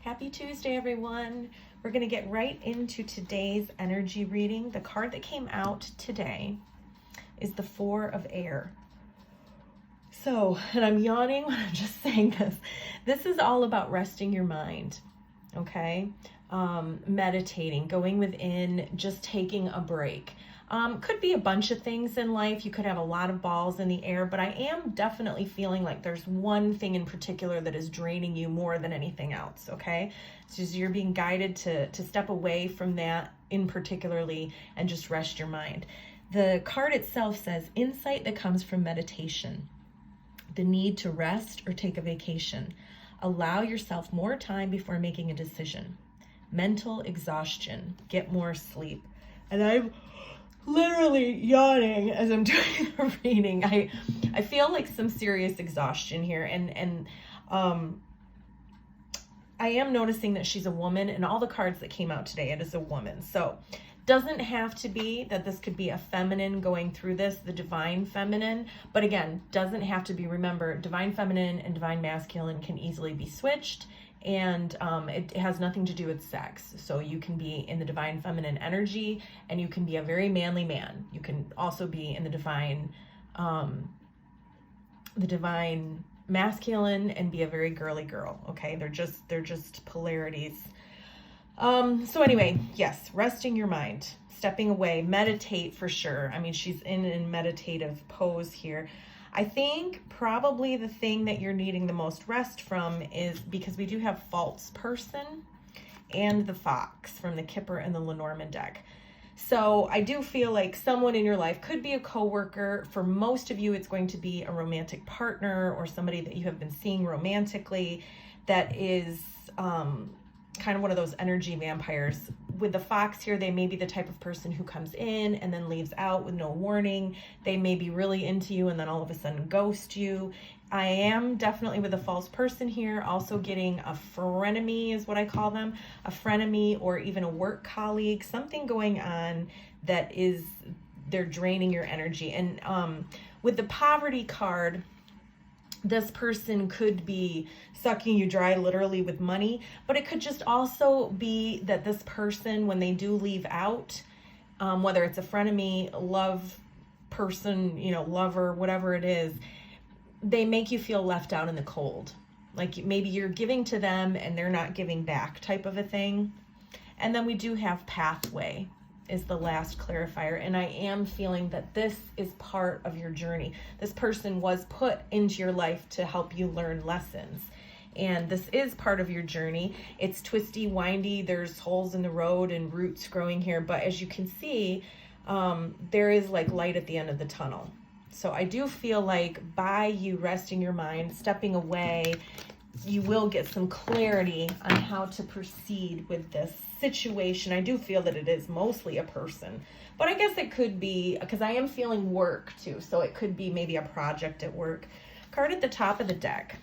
Happy Tuesday, everyone. We're going to get right into today's energy reading. The card that came out today is the Four of Air. So, and I'm yawning when I'm just saying this. This is all about resting your mind, okay? Meditating, going within, just taking a break. Could be a bunch of things in life. You could have a lot of balls in the air, but I am definitely feeling like there's one thing in particular that is draining you more than anything else, okay? So you're being guided to step away from that in particularly and just rest your mind. The card itself says, insight that comes from meditation, the need to rest or take a vacation. Allow yourself more time before making a decision. Mental exhaustion, get more sleep. And I'm literally yawning as I'm doing the reading. I feel like some serious exhaustion here, and I am noticing that she's a woman, and all the cards that came out today, it is a woman. So doesn't have to be that this could be a feminine going through this, the divine feminine, but again, doesn't have to be. Remember, divine feminine and divine masculine can easily be switched, and it has nothing to do with sex. So you can be in the divine feminine energy and you can be a very manly man. You can also be in the divine masculine and be a very girly girl. Okay, they're just polarities. So anyway, yes, resting your mind, stepping away, meditate for sure. I mean, she's in a meditative pose here. I think probably the thing that you're needing the most rest from is, because we do have false person and the fox from the Kipper and the Lenormand deck. So I do feel like someone in your life could be a coworker. For most of you, it's going to be a romantic partner or somebody that you have been seeing romantically that is kind of one of those energy vampires. With the fox here, they may be the type of person who comes in and then leaves out with no warning. They may be really into you and then all of a sudden ghost you. I am definitely with a false person here, also getting a frenemy is what I call them, a frenemy or even a work colleague, something going on that is, they're draining your energy. And with the poverty card, this person could be sucking you dry literally with money, but it could just also be that this person, when they do leave out, whether it's a frenemy, love person, lover, whatever it is, they make you feel left out in the cold. Like maybe you're giving to them and they're not giving back type of a thing. And then we do have pathway is the last clarifier. And I am feeling that this is part of your journey. This person was put into your life to help you learn lessons. And this is part of your journey. It's twisty, windy. There's holes in the road and roots growing here. But as you can see, there is like light at the end of the tunnel. So I do feel like by you resting your mind, stepping away, you will get some clarity on how to proceed with this situation. I do feel that it is mostly a person, but I guess it could be, because I am feeling work too, so it could be maybe a project at work. Card at the top of the deck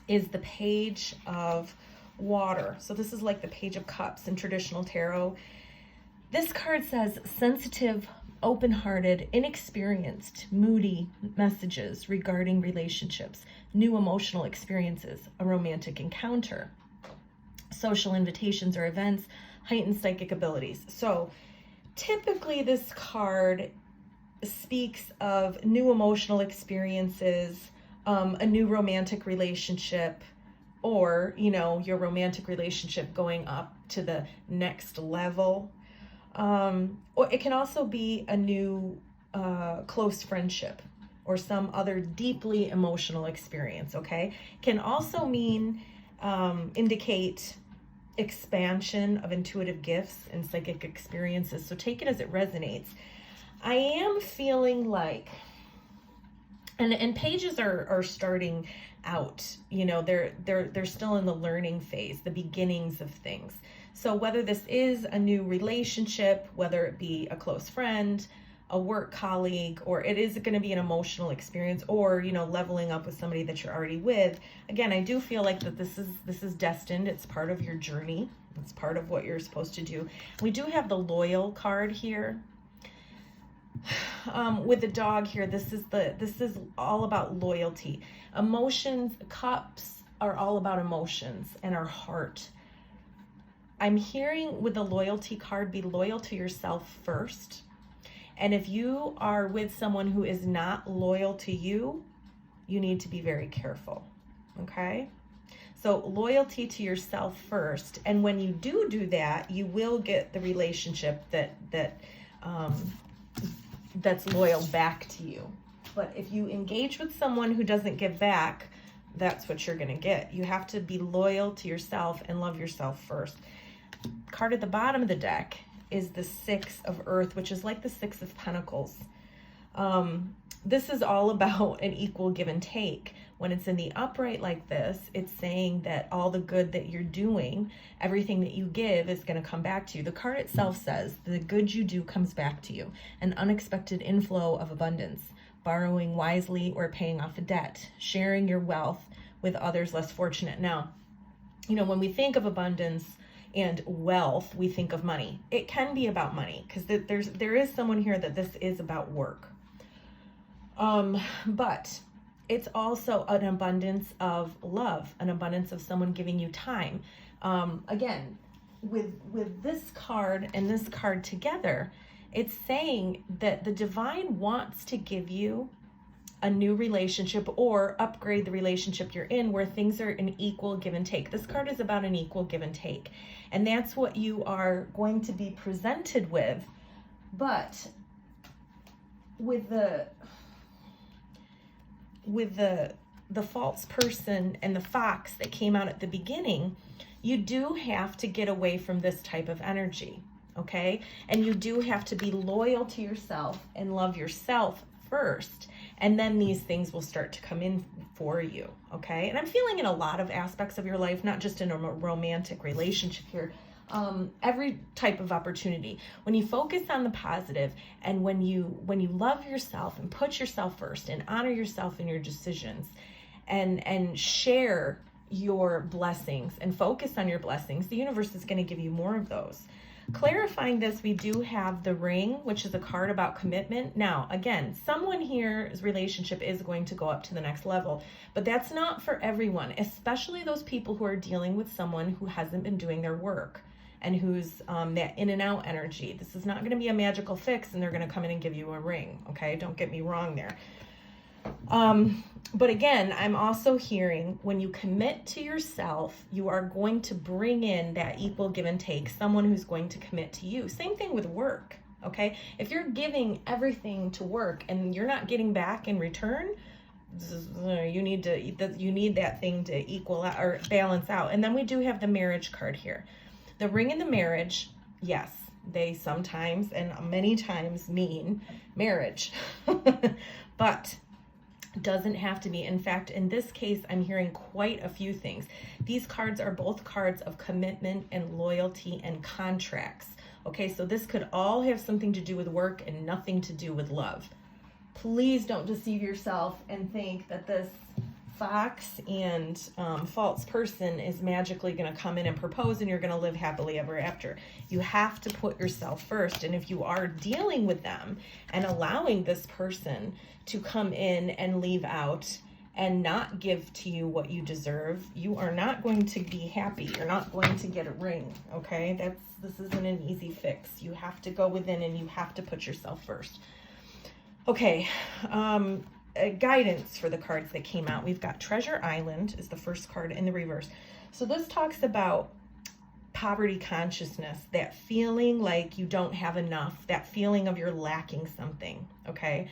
is the Page of Water. So this is like the Page of Cups in traditional tarot. This card says sensitive, open-hearted, inexperienced, moody messages regarding relationships, new emotional experiences, a romantic encounter, social invitations or events, heightened psychic abilities. So typically this card speaks of new emotional experiences, a new romantic relationship, or, your romantic relationship going up to the next level. Or it can also be a new close friendship or some other deeply emotional experience, okay? Can also mean, indicate expansion of intuitive gifts and psychic experiences. So take it as it resonates. I am feeling like, and pages are starting out, they're still in the learning phase, the beginnings of things. So whether this is a new relationship, whether it be a close friend, a work colleague, or it is going to be an emotional experience, or leveling up with somebody that you're already with, again, I do feel like that this is destined. It's part of your journey. It's part of what you're supposed to do. We do have the Loyal card here. With the dog here, this is all about loyalty, emotions, cups, are all about emotions and our heart. I'm hearing with the loyalty card, be loyal to yourself first. And if you are with someone who is not loyal to you, you need to be very careful, okay? So loyalty to yourself first. And when you do that, you will get the relationship that's loyal back to you. But if you engage with someone who doesn't give back, that's what you're going to get. You have to be loyal to yourself and love yourself first. Card at the bottom of the deck is the Six of Earth, which is like the Six of Pentacles. This is all about an equal give and take. When it's in the upright like this, it's saying that all the good that you're doing, everything that you give is going to come back to you. The card itself says the good you do comes back to you. An unexpected inflow of abundance, borrowing wisely or paying off a debt, sharing your wealth with others less fortunate. Now, you know, when we think of abundance and wealth, we think of money. It can be about money because there is someone here that this is about work. But it's also an abundance of love, an abundance of someone giving you time. Again, with this card and this card together, it's saying that the divine wants to give you a new relationship or upgrade the relationship you're in where things are an equal give and take. This card is about an equal give and take. And that's what you are going to be presented with. But with the false person and the fox that came out at the beginning, you do have to get away from this type of energy, okay? And you do have to be loyal to yourself and love yourself first. And then these things will start to come in for you, okay? And I'm feeling in a lot of aspects of your life, not just in a romantic relationship here, every type of opportunity. When you focus on the positive and when you love yourself and put yourself first and honor yourself in your decisions and share your blessings and focus on your blessings, the universe is going to give you more of those. Clarifying this, we do have the Ring, which is a card about commitment. Now, again, someone here's relationship is going to go up to the next level, but that's not for everyone, especially those people who are dealing with someone who hasn't been doing their work and who's that in and out energy. This is not going to be a magical fix and they're going to come in and give you a ring, okay? Don't get me wrong there. But again, I'm also hearing when you commit to yourself, you are going to bring in that equal give and take, someone who's going to commit to you. Same thing with work, okay? If you're giving everything to work and you're not getting back in return, you need that thing to equal out or balance out. And then we do have the Marriage card here. The Ring and the Marriage, yes, they sometimes and many times mean marriage, but doesn't have to be. In fact, in this case, I'm hearing quite a few things. These cards are both cards of commitment and loyalty and contracts. Okay, so this could all have something to do with work and nothing to do with love. Please don't deceive yourself and think that this fox and false person is magically going to come in and propose and you're going to live happily ever after. You have to put yourself first. And if you are dealing with them and allowing this person to come in and leave out and not give to you what you deserve, you are not going to be happy. You're not going to get a ring, okay? This isn't an easy fix. You have to go within and you have to put yourself first. Okay, guidance for the cards that came out. We've got Treasure Island is the first card in the reverse. So this talks about poverty consciousness, that feeling like you don't have enough, that feeling of you're lacking something, okay?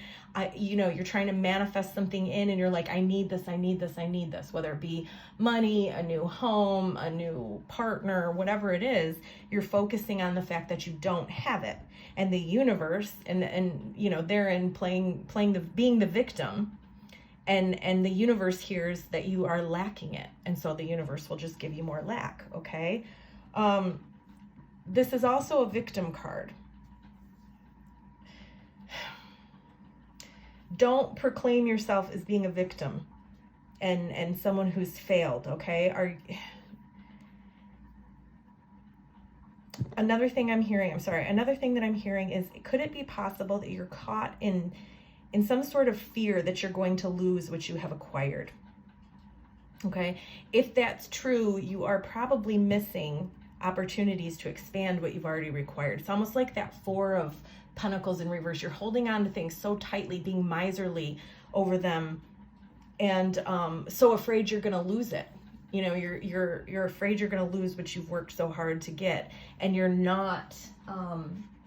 You're trying to manifest something in and you're like, I need this, I need this, I need this, whether it be money, a new home, a new partner, whatever it is, you're focusing on the fact that you don't have it. And the universe, and therein being the victim, and the universe hears that you are lacking it. And so the universe will just give you more lack, okay? This is also a victim card. Don't proclaim yourself as being a victim and someone who's failed, okay? Another thing that I'm hearing is, could it be possible that you're caught in some sort of fear that you're going to lose what you have acquired? Okay. If that's true, you are probably missing opportunities to expand what you've already required. It's almost like that Four of Pentacles in reverse. You're holding on to things so tightly, being miserly over them, and so afraid you're going to lose it. You know, you're afraid you're going to lose what you've worked so hard to get, and you're not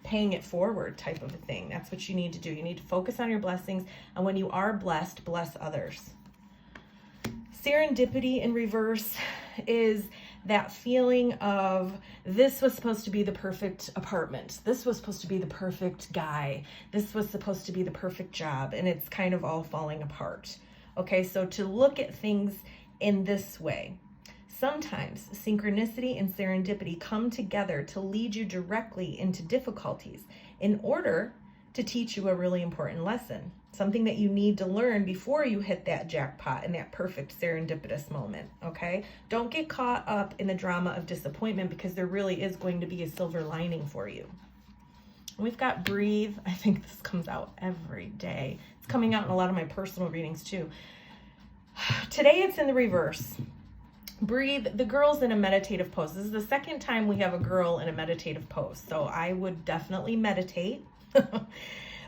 paying it forward, type of a thing. That's what you need to do. You need to focus on your blessings, and when you are blessed, bless others. Serendipity in reverse is that feeling of, this was supposed to be the perfect apartment. This was supposed to be the perfect guy. This was supposed to be the perfect job, and it's kind of all falling apart. Okay, so to look at things in this way, sometimes synchronicity and serendipity come together to lead you directly into difficulties in order to teach you a really important lesson, something that you need to learn before you hit that jackpot and that perfect serendipitous moment, okay? Don't get caught up in the drama of disappointment, because there really is going to be a silver lining for you. We've got breathe. I think this comes out every day. It's coming out in a lot of my personal readings too. Today it's in the reverse. Breathe. The girl's in a meditative pose. This is the second time we have a girl in a meditative pose, so I would definitely meditate.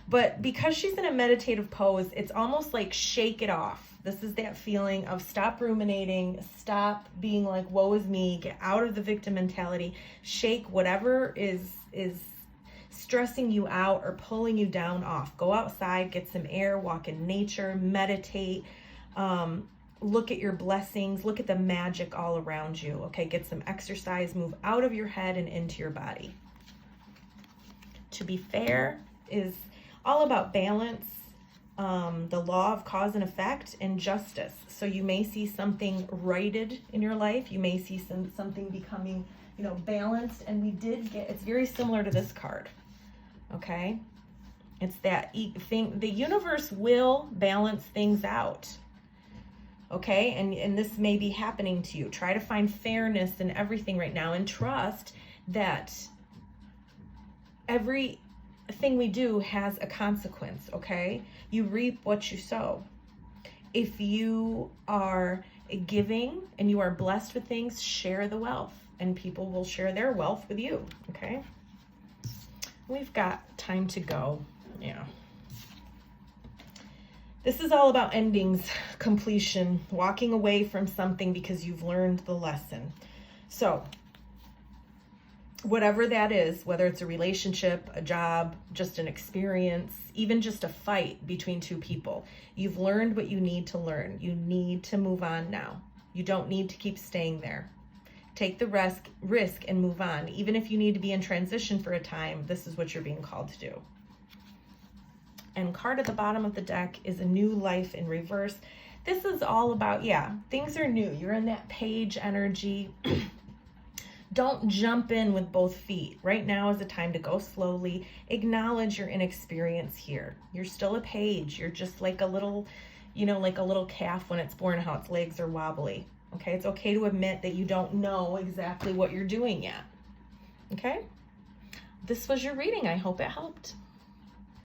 But because she's in a meditative pose, it's almost like shake it off. This is that feeling of stop ruminating, stop being like, woe is me, get out of the victim mentality, shake whatever is stressing you out or pulling you down off. Go outside, get some air, walk in nature, meditate, look at your blessings, look at the magic all around you. Okay, get some exercise, move out of your head and into your body. To be fair is all about balance, the law of cause and effect, and justice. So you may see something righted in your life. You may see something becoming, balanced. And we did get, it's very similar to this card. Okay. It's that thing, the universe will balance things out. Okay. And this may be happening to you. Try to find fairness in everything right now, and trust that everything we do has a consequence, okay? You reap what you sow. If you are giving and you are blessed with things, share the wealth, and people will share their wealth with you, okay? We've got time to go. Yeah. This is all about endings, completion, walking away from something because you've learned the lesson. So, whatever that is, whether it's a relationship, a job, just an experience, even just a fight between two people, you've learned what you need to learn. You need to move on now. You don't need to keep staying there. Take the risk and move on. Even if you need to be in transition for a time, this is what you're being called to do. And card at the bottom of the deck is a new life in reverse. This is all about, things are new. You're in that page energy. Don't jump in with both feet. Right now is the time to go slowly. Acknowledge your inexperience here. You're still a page. You're just like a little, like a little calf when it's born, how its legs are wobbly. Okay, it's okay to admit that you don't know exactly what you're doing yet. Okay? This was your reading. I hope it helped.